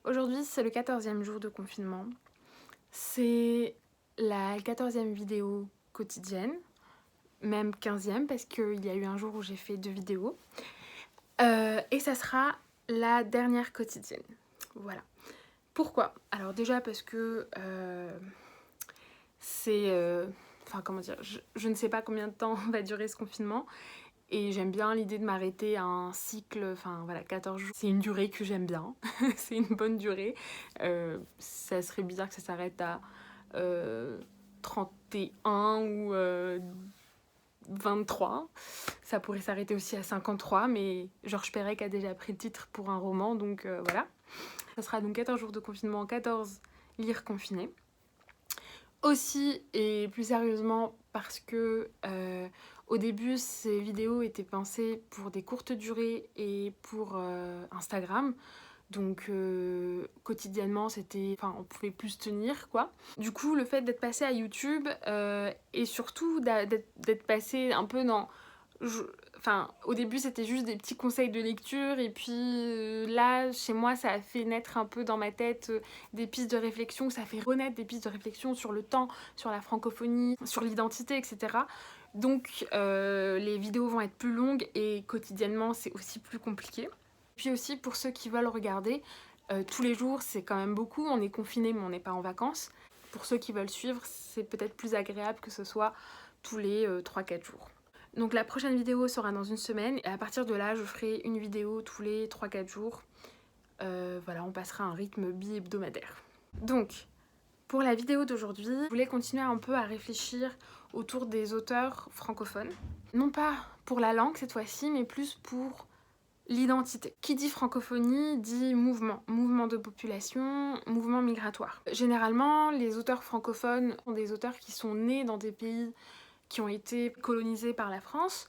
Aujourd'hui, c'est le 14e jour de confinement. C'est la 14e vidéo quotidienne, même 15e parce qu'il y a eu un jour où j'ai fait 2 vidéos. Et ça sera la dernière quotidienne. Voilà. Pourquoi? Alors déjà parce que c'est... Enfin comment dire, je ne sais pas combien de temps va durer ce confinement. Et j'aime bien l'idée de m'arrêter à un cycle, enfin voilà, 14 jours. C'est une durée que j'aime bien, c'est une bonne durée. Ça serait bizarre que ça s'arrête à 31 ou 23. Ça pourrait s'arrêter aussi à 53, mais Georges Perec a déjà pris le titre pour un roman, donc voilà. Ça sera donc 14 jours de confinement, 14 lire confinés. Aussi, et plus sérieusement, parce que au début, ces vidéos étaient pensées pour des courtes durées et pour Instagram. Donc quotidiennement, c'était, enfin, on pouvait plus tenir, quoi. Du coup, le fait d'être passé à YouTube et surtout d'être passé un peu dans... Enfin, au début, c'était juste des petits conseils de lecture, et puis là, chez moi, ça a fait naître un peu dans ma tête des pistes de réflexion, ça fait renaître des pistes de réflexion sur le temps, sur la francophonie, sur l'identité, etc. Donc, les vidéos vont être plus longues, et quotidiennement, c'est aussi plus compliqué. Puis aussi, pour ceux qui veulent regarder, tous les jours, c'est quand même beaucoup, on est confiné, mais on n'est pas en vacances. Pour ceux qui veulent suivre, c'est peut-être plus agréable que ce soit tous les 3-4 jours. Donc la prochaine vidéo sera dans une semaine, et à partir de là, je ferai une vidéo tous les 3-4 jours. Voilà, on passera à un rythme bi-hebdomadaire. Donc, pour la vidéo d'aujourd'hui, je voulais continuer un peu à réfléchir autour des auteurs francophones. Non pas pour la langue cette fois-ci, mais plus pour l'identité. Qui dit francophonie dit mouvement. Mouvement de population, mouvement migratoire. Généralement, les auteurs francophones sont des auteurs qui sont nés dans des pays qui ont été colonisés par la France.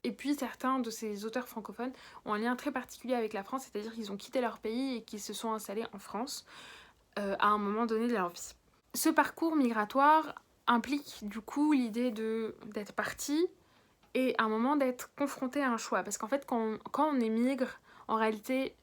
Et puis certains de ces auteurs francophones ont un lien très particulier avec la France, c'est-à-dire qu'ils ont quitté leur pays et qu'ils se sont installés en France à un moment donné de leur vie. Ce parcours migratoire implique du coup l'idée d'être parti et à un moment d'être confronté à un choix. Parce qu'en fait, quand on émigre, en réalité,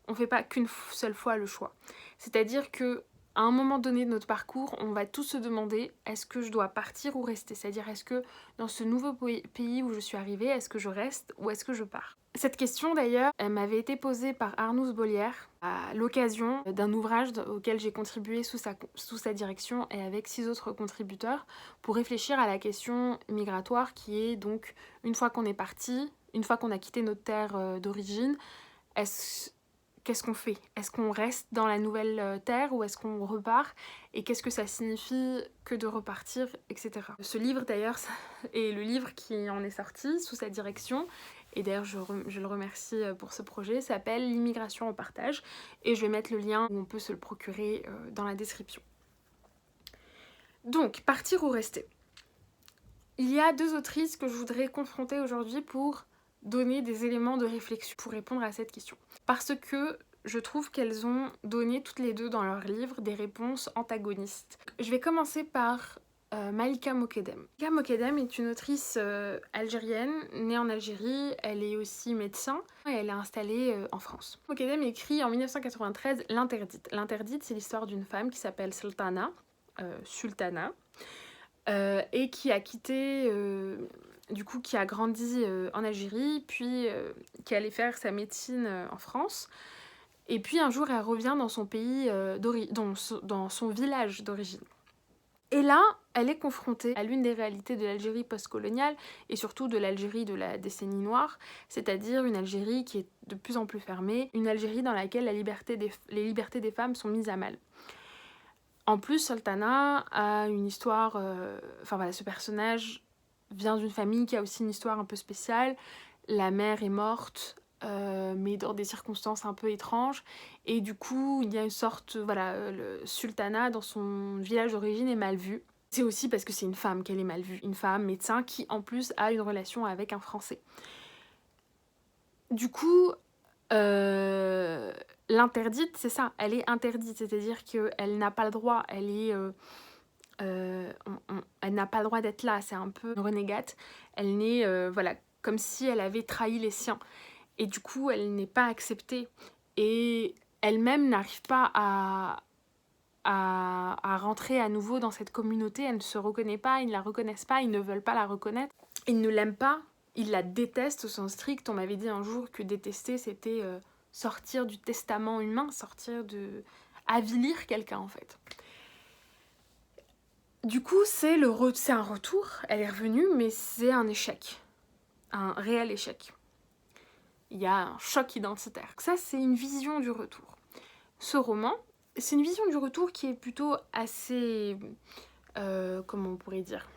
on ne fait pas qu'une seule fois le choix. C'est-à-dire que à un moment donné de notre parcours, on va tous se demander, est-ce que je dois partir ou rester? C'est-à-dire, est-ce que dans ce nouveau pays où je suis arrivée, est-ce que je reste ou est-ce que je pars? Cette question d'ailleurs, elle m'avait été posée par Arnouz Bollière à l'occasion d'un ouvrage auquel j'ai contribué sous sa direction et avec 6 autres contributeurs pour réfléchir à la question migratoire qui est donc, une fois qu'on est parti, une fois qu'on a quitté notre terre d'origine, qu'est-ce qu'on fait? Est-ce qu'on reste dans la nouvelle terre ou est-ce qu'on repart? Et qu'est-ce que ça signifie que de repartir, etc. Ce livre d'ailleurs est le livre qui en est sorti sous sa direction. Et d'ailleurs je le remercie pour ce projet, s'appelle L'immigration en partage. Et je vais mettre le lien où on peut se le procurer dans la description. Donc, partir ou rester? Il y a 2 autrices que je voudrais confronter aujourd'hui pour donner des éléments de réflexion pour répondre à cette question. Parce que je trouve qu'elles ont donné toutes les deux dans leur livre des réponses antagonistes. Je vais commencer par Malika Mokedem. Malika Mokedem est une autrice algérienne, née en Algérie, elle est aussi médecin et elle est installée en France. Mokedem écrit en 1993 L'Interdite. L'Interdite, c'est l'histoire d'une femme qui s'appelle Sultana, et qui a quitté, du coup qui a grandi en Algérie, puis qui allait faire sa médecine en France. Et puis un jour elle revient dans son pays, dans son village d'origine. Et là, elle est confrontée à l'une des réalités de l'Algérie postcoloniale et surtout de l'Algérie de la décennie noire, c'est-à-dire une Algérie qui est de plus en plus fermée, une Algérie dans laquelle les libertés des femmes sont mises à mal. En plus, Sultana a une histoire... Enfin voilà, ce personnage vient d'une famille qui a aussi une histoire un peu spéciale. La mère est morte, mais dans des circonstances un peu étranges. Et du coup, il y a une sorte... Voilà, le Sultana, dans son village d'origine, est mal vue. C'est aussi parce que c'est une femme qu'elle est mal vue. Une femme médecin qui, en plus, a une relation avec un Français. Du coup... l'interdite, c'est ça, elle est interdite, c'est-à-dire qu'elle n'a pas le droit, elle n'a pas le droit d'être là, c'est un peu une renégate, elle n'est, voilà, comme si elle avait trahi les siens, et du coup elle n'est pas acceptée, et elle-même n'arrive pas à rentrer à nouveau dans cette communauté. Elle ne se reconnaît pas, ils ne la reconnaissent pas, ils ne veulent pas la reconnaître. Ils ne l'aiment pas, ils la détestent au sens strict. On m'avait dit un jour que détester, c'était sortir du testament humain, avilir quelqu'un en fait. Du coup, c'est un retour, elle est revenue, mais c'est un échec. Un réel échec. Il y a un choc identitaire. Ça, c'est une vision du retour. Ce roman, c'est une vision du retour qui est plutôt assez... comment on pourrait dire,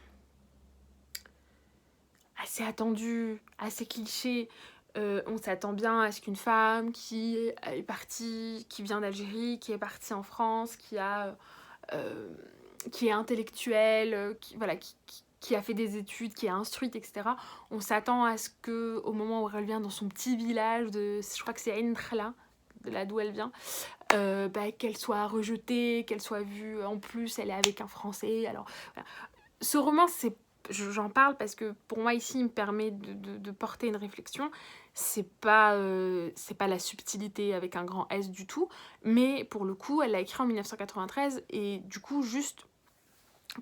assez attendue, assez cliché. On s'attend bien à ce qu'une femme qui est partie, qui vient d'Algérie, qui est partie en France, qui est intellectuelle, qui a fait des études, qui est instruite, etc. On s'attend à ce qu'au moment où elle revient dans son petit village, je crois que c'est Ain Khla, de là d'où elle vient, qu'elle soit rejetée, qu'elle soit vue, en plus elle est avec un Français. Alors, voilà. Ce roman, j'en parle parce que pour moi ici il me permet de porter une réflexion. C'est pas la subtilité avec un grand S du tout, mais pour le coup elle l'a écrit en 1993 et du coup juste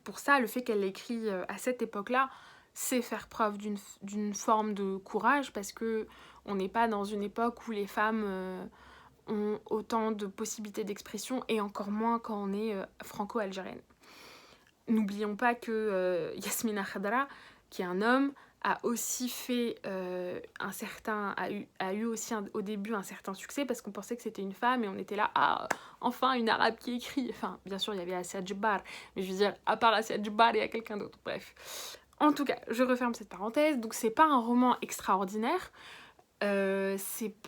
pour ça le fait qu'elle l'ait écrit à cette époque-là, c'est faire preuve d'une forme de courage parce que on n'est pas dans une époque où les femmes ont autant de possibilités d'expression et encore moins quand on est franco-algérienne. N'oublions pas que Yasmina Khadra, qui est un homme, a aussi fait a eu aussi au début un certain succès parce qu'on pensait que c'était une femme et on était là, enfin une arabe qui écrit. Enfin, bien sûr, il y avait Assia Djebbar, mais je veux dire, à part Assia Djebbar, il y a quelqu'un d'autre. Bref. En tout cas, je referme cette parenthèse. Donc, c'est pas un roman extraordinaire. Il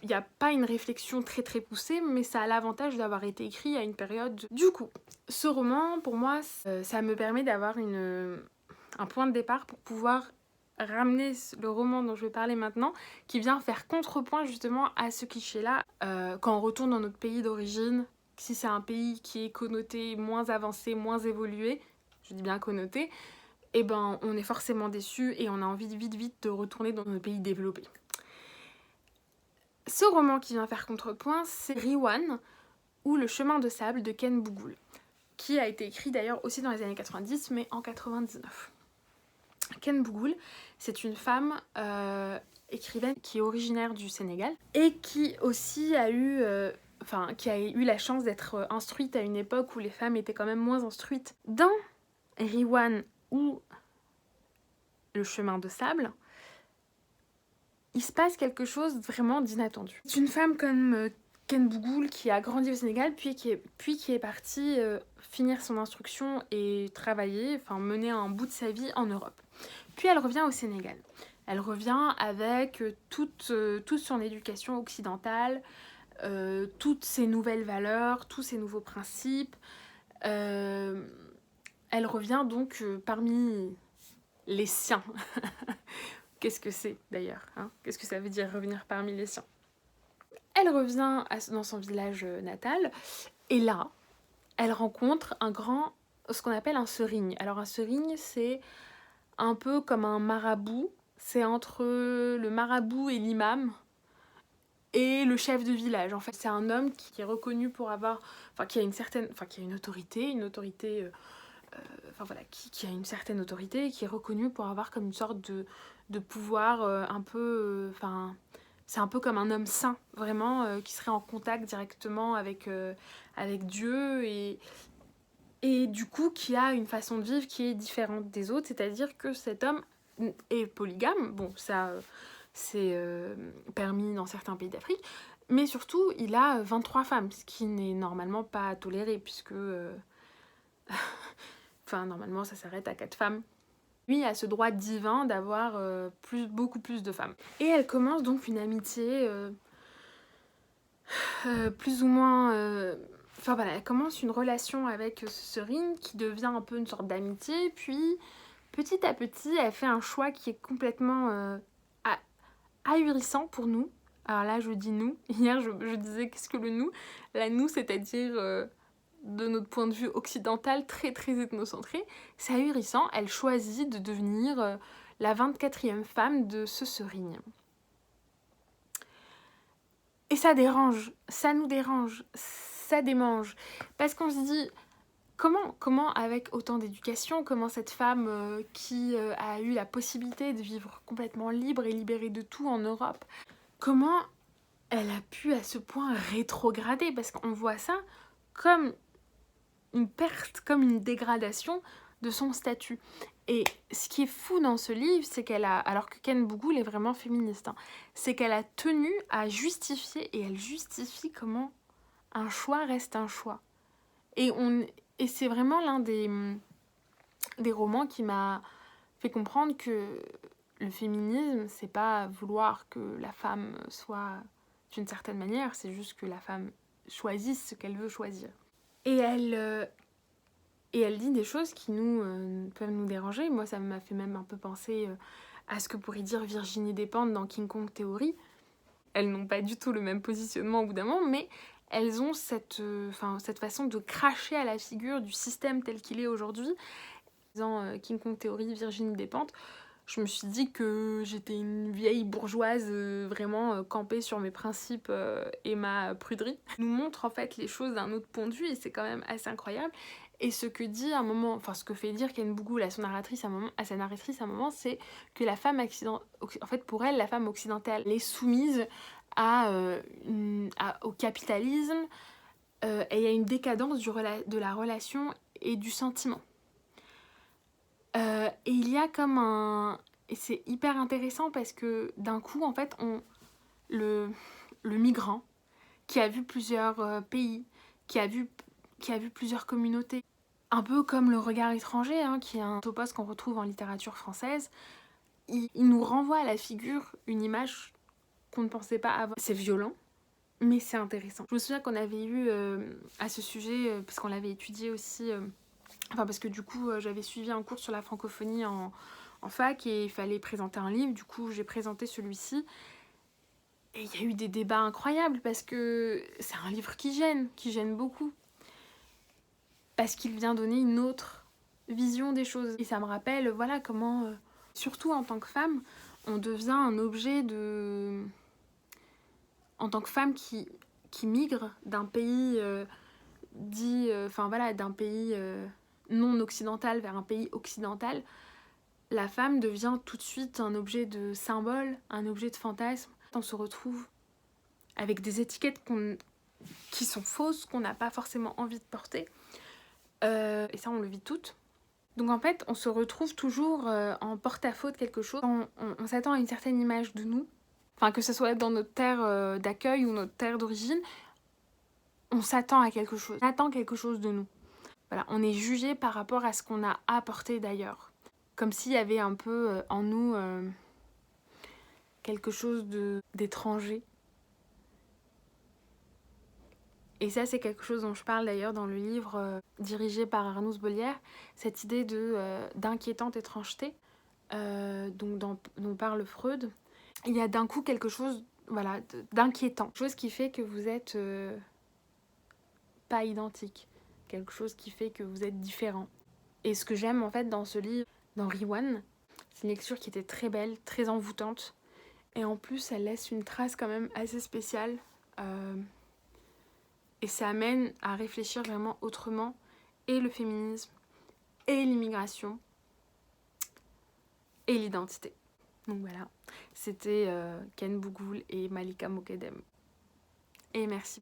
n'y a pas une réflexion très très poussée, mais ça a l'avantage d'avoir été écrit à une période. Du coup, ce roman, pour moi, ça me permet d'avoir un point de départ pour pouvoir ramener le roman dont je vais parler maintenant, qui vient faire contrepoint justement à ce cliché-là. Quand on retourne dans notre pays d'origine, si c'est un pays qui est connoté moins avancé, moins évolué, je dis bien connoté, eh ben on est forcément déçu et on a envie vite de retourner dans nos pays développés. Ce roman qui vient faire contrepoint, c'est Riwan, ou Le chemin de sable de Ken Bougoul, qui a été écrit d'ailleurs aussi dans les années 90, mais en 99. Ken Bougoul, c'est une femme écrivaine qui est originaire du Sénégal, et qui aussi a eu la chance d'être instruite à une époque où les femmes étaient quand même moins instruites. Dans Riwan ou Le chemin de sable, il se passe quelque chose vraiment d'inattendu. C'est une femme comme Ken Bougoul qui a grandi au Sénégal puis qui est partie finir son instruction et travailler, mener un bout de sa vie en Europe. Puis elle revient au Sénégal. Elle revient avec toute son éducation occidentale, toutes ses nouvelles valeurs, tous ses nouveaux principes. Elle revient donc parmi les siens. Qu'est-ce que c'est d'ailleurs, hein? Qu'est-ce que ça veut dire revenir parmi les siens? Elle revient dans son village natal et là, elle rencontre ce qu'on appelle un serigne. Alors un serigne, c'est un peu comme un marabout. C'est entre le marabout et l'imam et le chef de village. En fait, c'est un homme qui est reconnu pour avoir... qui a une autorité, qui a une certaine autorité et qui est reconnu pour avoir comme une sorte de pouvoir un peu... c'est un peu comme un homme saint, vraiment, qui serait en contact directement avec Dieu et du coup qui a une façon de vivre qui est différente des autres, c'est-à-dire que cet homme est polygame, bon ça c'est permis dans certains pays d'Afrique, mais surtout il a 23 femmes, ce qui n'est normalement pas toléré puisque normalement ça s'arrête à 4 femmes. Lui a ce droit divin d'avoir beaucoup plus de femmes. Et elle commence donc une amitié plus ou moins... elle commence une relation avec ce serigne qui devient un peu une sorte d'amitié, puis petit à petit elle fait un choix qui est complètement ahurissant pour nous. Alors là je dis nous, hier je disais qu'est-ce que le nous? La nous c'est-à-dire... de notre point de vue occidental, très très ethnocentré, c'est ahurissant. Elle choisit de devenir la 24e femme de ce serigne. Et ça dérange, ça nous dérange, ça démange. Parce qu'on se dit, comment avec autant d'éducation, comment cette femme qui a eu la possibilité de vivre complètement libre et libérée de tout en Europe, comment elle a pu à ce point rétrograder? Parce qu'on voit ça comme une perte, comme une dégradation de son statut. Et ce qui est fou dans ce livre, c'est qu'elle a, alors que Ken Bougoul est vraiment féministe, hein, c'est qu'elle a tenu à justifier, et elle justifie comment un choix reste un choix. Et c'est vraiment l'un des romans qui m'a fait comprendre que le féminisme, c'est pas vouloir que la femme soit d'une certaine manière, c'est juste que la femme choisisse ce qu'elle veut choisir. Et elle dit des choses qui peuvent nous déranger. Moi, ça m'a fait même un peu penser à ce que pourrait dire Virginie Despentes dans King Kong Theory. Elles n'ont pas du tout le même positionnement au bout d'un moment, mais elles ont cette façon de cracher à la figure du système tel qu'il est aujourd'hui. Dans King Kong Theory, Virginie Despentes, je me suis dit que j'étais une vieille bourgeoise vraiment campée sur mes principes et ma pruderie. Elle nous montre en fait les choses d'un autre point de vue et c'est quand même assez incroyable. Et ce que dit à un moment, enfin ce que fait dire Ken Bougoul à sa narratrice à un moment, c'est que la femme en fait pour elle, la femme occidentale est soumise au capitalisme et il y a une décadence de la relation et du sentiment. Et il y a comme et c'est hyper intéressant parce que d'un coup, en fait, le migrant qui a vu plusieurs pays, qui a vu plusieurs communautés, un peu comme le regard étranger, hein, qui est un topos qu'on retrouve en littérature française, il nous renvoie à la figure une image qu'on ne pensait pas avoir. C'est violent, mais c'est intéressant. Je me souviens qu'on avait eu à ce sujet, parce qu'on l'avait étudié aussi... parce que du coup, j'avais suivi un cours sur la francophonie en fac et il fallait présenter un livre. Du coup, j'ai présenté celui-ci. Et il y a eu des débats incroyables parce que c'est un livre qui gêne beaucoup. Parce qu'il vient donner une autre vision des choses. Et ça me rappelle, voilà, comment, surtout en tant que femme, on devient un objet de... En tant que femme qui migre d'un pays d'un pays non occidental vers un pays occidental, la femme devient tout de suite un objet de symbole, un objet de fantasme. On se retrouve avec des étiquettes qui sont fausses, qu'on n'a pas forcément envie de porter. Et ça, on le vit toutes. Donc en fait, on se retrouve toujours en porte-à-faux de quelque chose. On s'attend à une certaine image de nous. Enfin, que ce soit dans notre terre d'accueil ou notre terre d'origine, on s'attend à quelque chose. On attend quelque chose de nous. Voilà, on est jugé par rapport à ce qu'on a apporté d'ailleurs. Comme s'il y avait un peu en nous quelque chose d'étranger. Et ça, c'est quelque chose dont je parle d'ailleurs dans le livre dirigé par Arnouz Bollière, cette idée d'inquiétante étrangeté dont parle Freud. Il y a d'un coup quelque chose d'inquiétant, chose qui fait que vous êtes pas identique, quelque chose qui fait que vous êtes différent. Et ce que j'aime en fait dans ce livre, dans Riwan, c'est une lecture qui était très belle, très envoûtante. Et en plus, elle laisse une trace quand même assez spéciale. Et ça amène à réfléchir vraiment autrement. Et le féminisme, et l'immigration, et l'identité. Donc voilà, c'était Ken Bougoul et Malika Mokedem. Et merci.